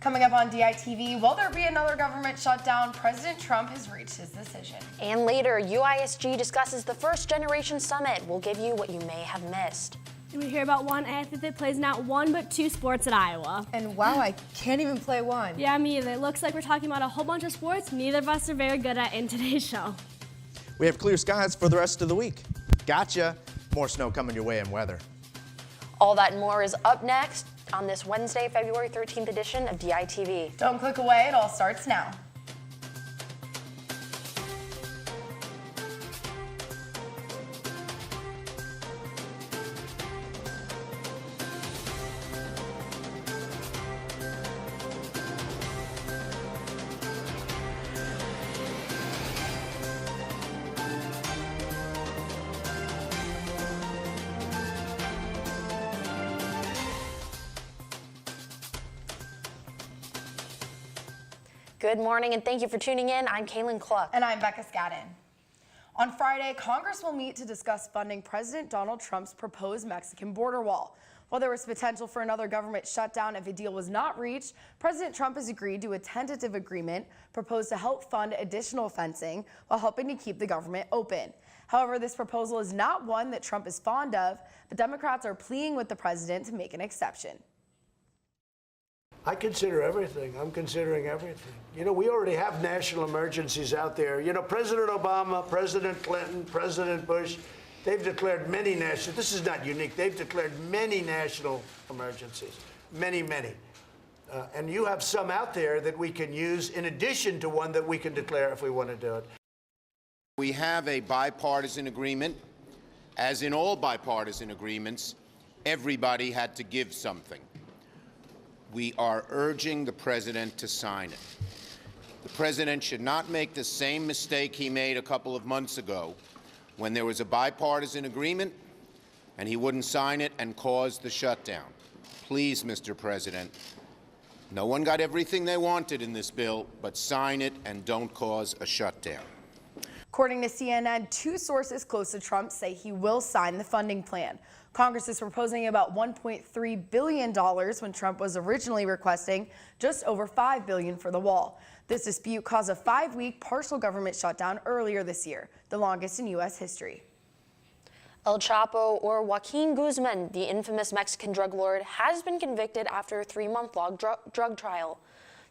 Coming up on DITV, will there be another government shutdown? President Trump has reached his decision. And later, UISG discusses the First Generation Summit. We'll give you what you may have missed. And we hear about one athlete that plays not one but two sports at Iowa. And wow, I can't even play one. Yeah, me either. It looks like we're talking about a whole bunch of sports neither of us are very good at in today's show. We have clear skies for the rest of the week. Gotcha. More snow coming your way and weather. All that and more is up next on this Wednesday, February 13th edition of DITV. Don't click away, it all starts now. Good morning and thank you for tuning in. I'm Kaylin Cluck. And I'm Becca Scadden. On Friday, Congress will meet to discuss funding President Donald Trump's proposed Mexican border wall. While there was potential for another government shutdown if a deal was not reached, President Trump has agreed to a tentative agreement proposed to help fund additional fencing while helping to keep the government open. However, this proposal is not one that Trump is fond of, but Democrats are pleading with the president to make an exception. I consider everything. I'm considering everything. You know, we already have national emergencies out there. You know, President Obama, President Clinton, President Bush, they've declared many national, this is not unique, they've declared many national emergencies, many. And you have some out there that we can use in addition to one that we can declare if we want to do it. We have a bipartisan agreement. As in all bipartisan agreements, everybody had to give something. We are urging the president to sign it. The president should not make the same mistake he made a couple of months ago when there was a bipartisan agreement and he wouldn't sign it and cause the shutdown. Please, Mr. President, no one got everything they wanted in this bill, but sign it and don't cause a shutdown. According to CNN, two sources close to Trump say he will sign the funding plan. Congress is proposing about $1.3 billion when Trump was originally requesting just over $5 billion for the wall. This dispute caused a 5-week partial government shutdown earlier this year, the longest in U.S. history. El Chapo, or Joaquin Guzman, the infamous Mexican drug lord, has been convicted after a 3-month-long drug trial.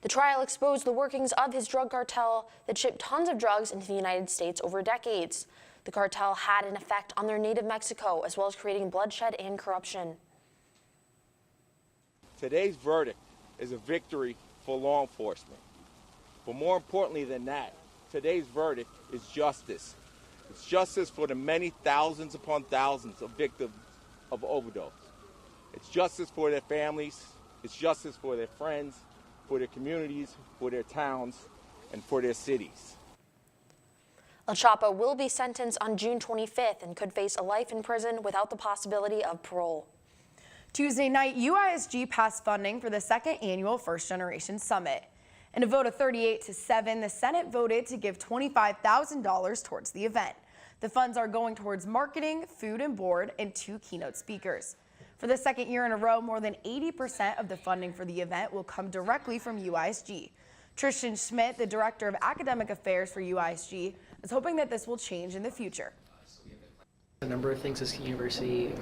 The trial exposed the workings of his drug cartel that shipped tons of drugs into the United States over decades. The cartel had an effect on their native Mexico, as well as creating bloodshed and corruption. Today's verdict is a victory for law enforcement. But more importantly than that, today's verdict is justice. It's justice for the many thousands upon thousands of victims of overdose. It's justice for their families. It's justice for their friends, for their communities, for their towns, and for their cities. El Chapo will be sentenced on June 25th and could face a life in prison without the possibility of parole. Tuesday night, UISG passed funding for the second annual First Generation Summit. In a vote of 38-7, the Senate voted to give $25,000 towards the event. The funds are going towards marketing, food and board, and 2 keynote speakers. For the second year in a row, more than 80% of the funding for the event will come directly from UISG. Tristan Schmidt, the Director of Academic Affairs for UISG, is hoping that this will change in the future. A number of things this university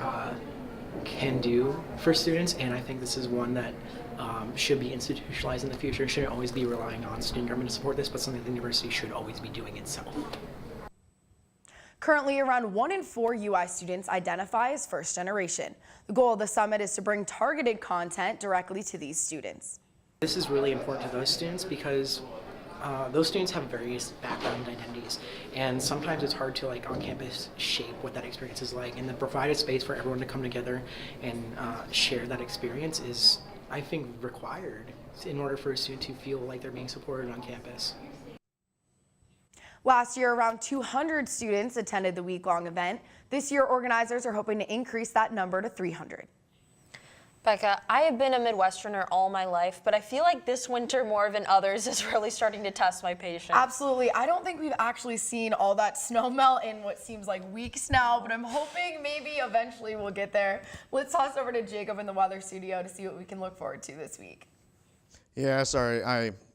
can do for students, and I think this is one that should be institutionalized in the future. It shouldn't always be relying on student government to support this, but something the university should always be doing itself. Currently, around 1 in 4 UI students identify as first generation. The goal of the summit is to bring targeted content directly to these students. This is really important to those students because those students have various background identities, and sometimes it's hard to, like, on campus shape what that experience is like, and then provide a space for everyone to come together and share that experience is, I think, required in order for a student to feel like they're being supported on campus. Last year, around 200 students attended the week-long event. This year, organizers are hoping to increase that number to 300. Becca, I have been a Midwesterner all my life, but I feel like this winter more than others is really starting to test my patience. Absolutely. I don't think we've actually seen all that snow melt in what seems like weeks now, but I'm hoping maybe eventually we'll get there. Let's toss over to Jacob in the weather studio to see what we can look forward to this week. Yeah, sorry.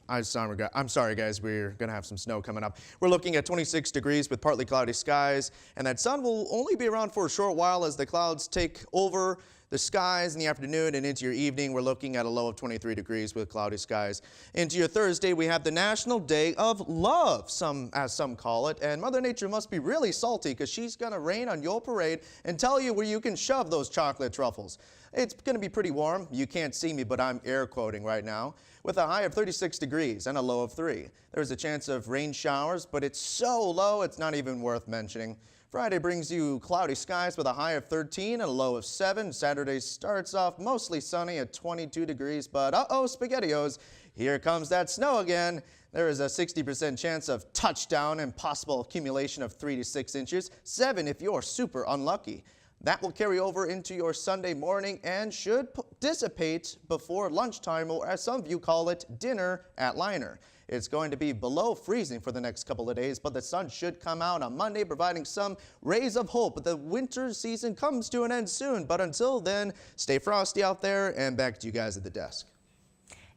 I'm sorry, guys. We're going to have some snow coming up. We're looking at 26 degrees with partly cloudy skies, and that sun will only be around for a short while as the clouds take over the skies in the afternoon and into your evening. We're looking at a low of 23 degrees with cloudy skies. Into your Thursday, we have the National Day of Love, as some call it, and Mother Nature must be really salty because she's going to rain on your parade and tell you where you can shove those chocolate truffles. It's going to be pretty warm. You can't see me, but I'm air quoting right now, with a high of 36 degrees and a low of 3. There's a chance of rain showers, but it's so low it's not even worth mentioning. Friday brings you cloudy skies with a high of 13 and a low of 7. Saturday starts off mostly sunny at 22 degrees, but uh-oh, SpaghettiOs, here comes that snow again. There is a 60% chance of touchdown and possible accumulation of 3 to 6 inches, 7 if you're super unlucky. That will carry over into your Sunday morning and should dissipate before lunchtime, or as some of you call it, dinner at Liner. It's going to be below freezing for the next couple of days, but the sun should come out on Monday, providing some rays of hope. The winter season comes to an end soon, but until then, stay frosty out there, and back to you guys at the desk.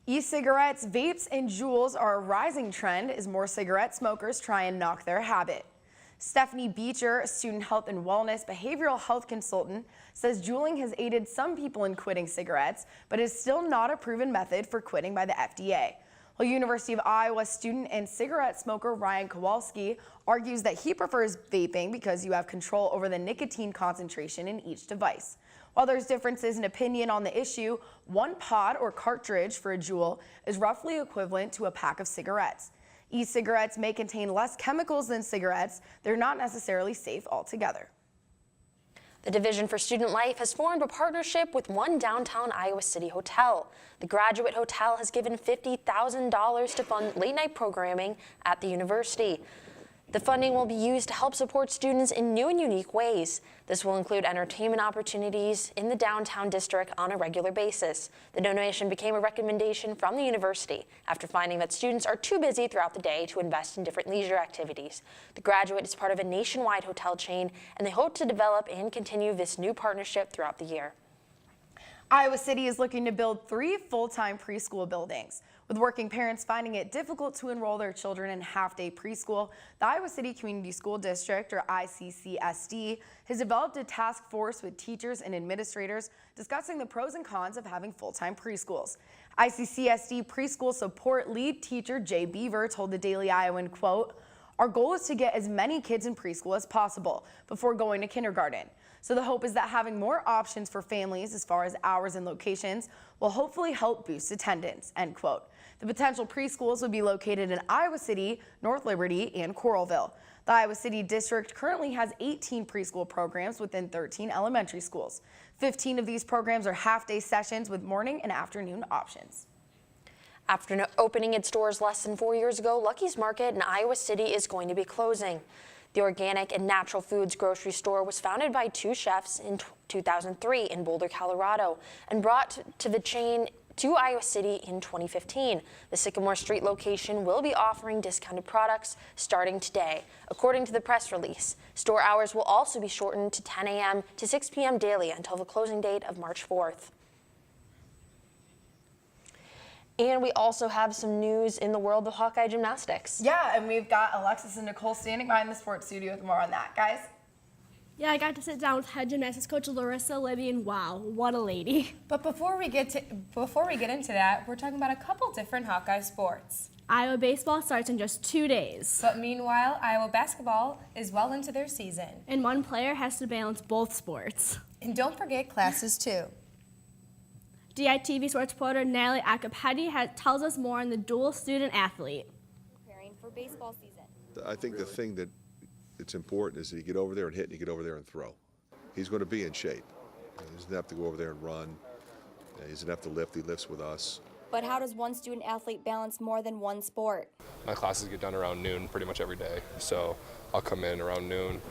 E-cigarettes, vapes, and Juuls are a rising trend as more cigarette smokers try and knock their habit. Stephanie Beecher, a student health and wellness behavioral health consultant, says juuling has aided some people in quitting cigarettes, but is still not a proven method for quitting by the FDA. Well, University of Iowa student and cigarette smoker Ryan Kowalski argues that he prefers vaping because you have control over the nicotine concentration in each device. While there's differences in opinion on the issue, one pod or cartridge for a Juul is roughly equivalent to a pack of cigarettes. E-cigarettes may contain less chemicals than cigarettes. They're not necessarily safe altogether. The Division for Student Life has formed a partnership with one downtown Iowa City hotel. The Graduate Hotel has given $50,000 to fund late-night programming at the university. The funding will be used to help support students in new and unique ways. This will include entertainment opportunities in the downtown district on a regular basis. The donation became a recommendation from the university after finding that students are too busy throughout the day to invest in different leisure activities. The Graduate is part of a nationwide hotel chain, and they hope to develop and continue this new partnership throughout the year. Iowa City is looking to build 3 full-time preschool buildings. With working parents finding it difficult to enroll their children in half-day preschool, the Iowa City Community School District, or ICCSD, has developed a task force with teachers and administrators discussing the pros and cons of having full-time preschools. ICCSD preschool support lead teacher Jay Beaver told the Daily Iowan, quote, "Our goal is to get as many kids in preschool as possible before going to kindergarten. So the hope is that having more options for families as far as hours and locations will hopefully help boost attendance," end quote. The potential preschools would be located in Iowa City, North Liberty, and Coralville. The Iowa City District currently has 18 preschool programs within 13 elementary schools. 15 of these programs are half-day sessions with morning and afternoon options. After opening its doors less than 4 years ago, Lucky's Market in Iowa City is going to be closing. The organic and natural foods grocery store was founded by 2 chefs in 2003 in Boulder, Colorado, and brought to the chain to Iowa City in 2015. The Sycamore Street location will be offering discounted products starting today. According to the press release, store hours will also be shortened to 10 a.m. to 6 p.m. daily until the closing date of March 4th. And we also have some news in the world of Hawkeye gymnastics. Yeah, and we've got Alexis and Nicole standing by in the sports studio with more on that. Guys? Yeah, I got to sit down with head gymnastics coach Larissa Libby, and wow, what a lady. But before we get into that, we're talking about a couple different Hawkeye sports. Iowa baseball starts in just 2 days. But meanwhile, Iowa basketball is well into their season. And one player has to balance both sports. And don't forget classes too. DITV sports reporter Natalie Acapedi tells us more on the dual student athlete. Preparing for baseball season. I think the thing that it's important is that you get over there and hit and you get over there and throw. He's going to be in shape. He doesn't have to go over there and run. He doesn't have to lift. He lifts with us. But how does one student athlete balance more than one sport? My classes get done around noon pretty much every day. So I'll come in around noon,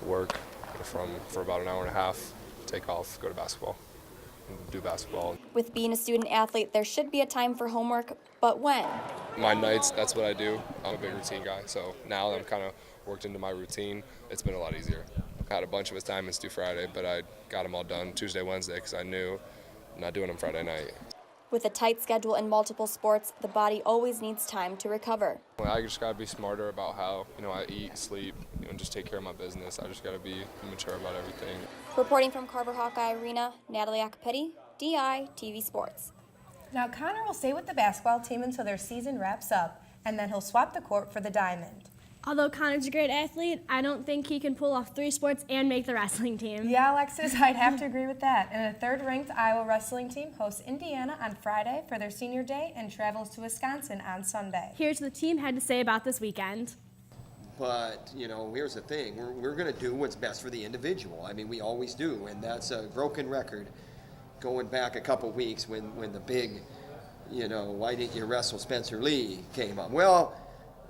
work for about an hour and a half, take off, go to basketball, and do basketball. With being a student athlete, there should be a time for homework, but when? My nights, that's what I do. I'm a big routine guy, so now that I'm kind of worked into my routine, it's been a lot easier. I had a bunch of assignments due Friday, but I got them all done Tuesday, Wednesday, because I knew I'm not doing them Friday night. With a tight schedule in multiple sports, the body always needs time to recover. I just gotta be smarter about how, I eat, sleep, and just take care of my business. I just gotta be mature about everything. Reporting from Carver Hawkeye Arena, Natalie Acapeti, DITV Sports. Now, Connor will stay with the basketball team until their season wraps up, and then he'll swap the court for the Diamond. Although Connor's a great athlete, I don't think he can pull off 3 sports and make the wrestling team. Yeah, Alexis, I'd have to agree with that. And the 3rd-ranked Iowa wrestling team hosts Indiana on Friday for their senior day and travels to Wisconsin on Sunday. Here's what the team had to say about this weekend. But, here's the thing. We're going to do what's best for the individual. I mean, we always do, and that's a broken record going back a couple weeks when the big, why didn't you wrestle Spencer Lee came up. Well,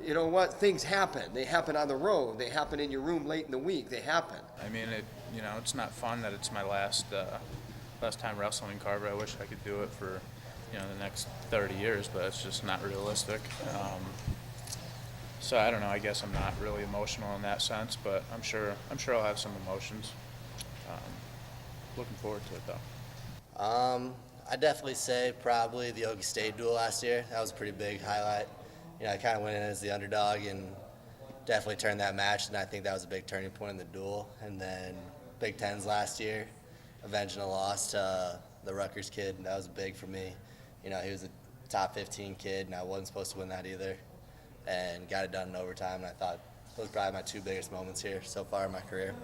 you know what? Things happen. They happen on the road. They happen in your room late in the week. They happen. I mean, it's not fun that it's my last time wrestling in Carver. I wish I could do it for, the next 30 years, but it's just not realistic. So I don't know. I guess I'm not really emotional in that sense, but I'm sure I'll have some emotions. Looking forward to it though. I'd definitely say probably the Okie State duel last year. That was a pretty big highlight. I kind of went in as the underdog and definitely turned that match, and I think that was a big turning point in the duel. And then Big Tens last year, avenging a loss to the Rutgers kid, that was big for me. He was a top 15 kid, and I wasn't supposed to win that either, and got it done in overtime, and I thought those were probably my 2 biggest moments here so far in my career.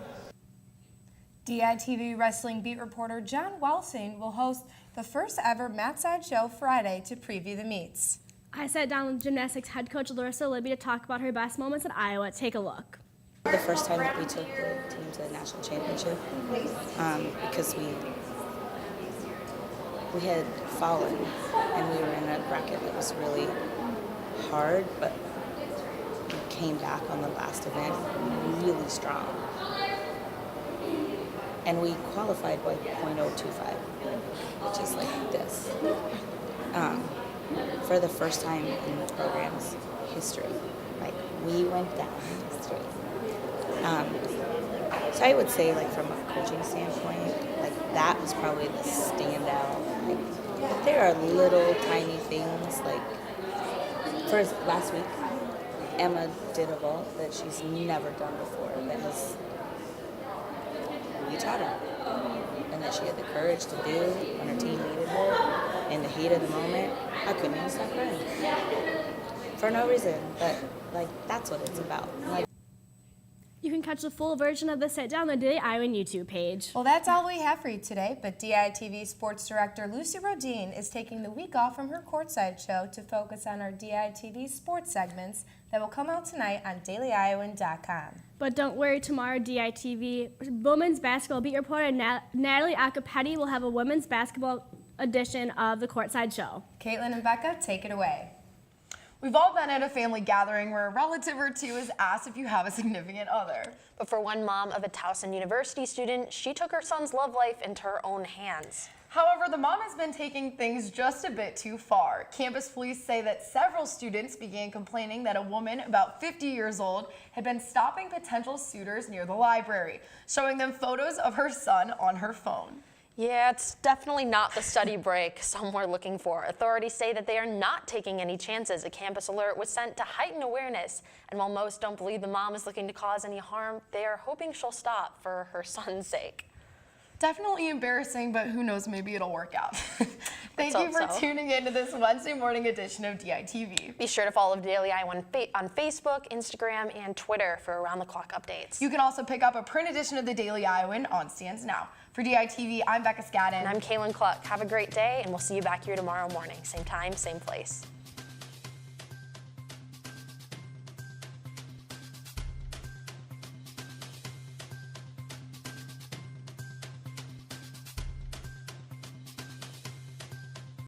DITV wrestling beat reporter John Welsing will host the first ever Matside Show Friday to preview the meets. I sat down with gymnastics head coach Larissa Libby to talk about her best moments at Iowa. Take a look. The first time that we took the team to the national championship, because we had fallen and we were in a bracket that was really hard, but we came back on the last event really strong. And we qualified by .025, which is like this. For the first time in the program's history. We went down in history. So I would say, from a coaching standpoint, that was probably the standout. There are little tiny things, for last week, Emma did a vault that she's never done before. We taught her. And that she had the courage to do when her team needed her in the heat of the moment. I couldn't even stop crying for no reason, but that's what it's about. You can catch the full version of the sit-down on the Daily Iowan YouTube page. Well, that's all we have for you today, but DITV Sports Director Lucy Rodine is taking the week off from her courtside show to focus on our DITV sports segments that will come out tonight on dailyiowan.com. But don't worry, tomorrow DITV women's basketball beat reporter Natalie Acapeti will have a women's basketball edition of the courtside show. Caitlin and Becca, take it away. We've all been at a family gathering where a relative or two is asked if you have a significant other. But for one mom of a Towson University student, she took her son's love life into her own hands. However, the mom has been taking things just a bit too far. Campus police say that several students began complaining that a woman about 50 years old had been stopping potential suitors near the library, showing them photos of her son on her phone. Yeah, it's definitely not the study break some were looking for. Authorities say that they are not taking any chances. A campus alert was sent to heighten awareness. And while most don't believe the mom is looking to cause any harm, they are hoping she'll stop for her son's sake. Definitely embarrassing, but who knows, maybe it'll work out. Thank you for tuning in to this Wednesday morning edition of DITV. Be sure to follow Daily Iowa on Facebook, Instagram, and Twitter for around-the-clock updates. You can also pick up a print edition of the Daily Iowan on stands now. For DITV, I'm Becca Scadden. And I'm Kaylin Cluck. Have a great day, and we'll see you back here tomorrow morning. Same time, same place.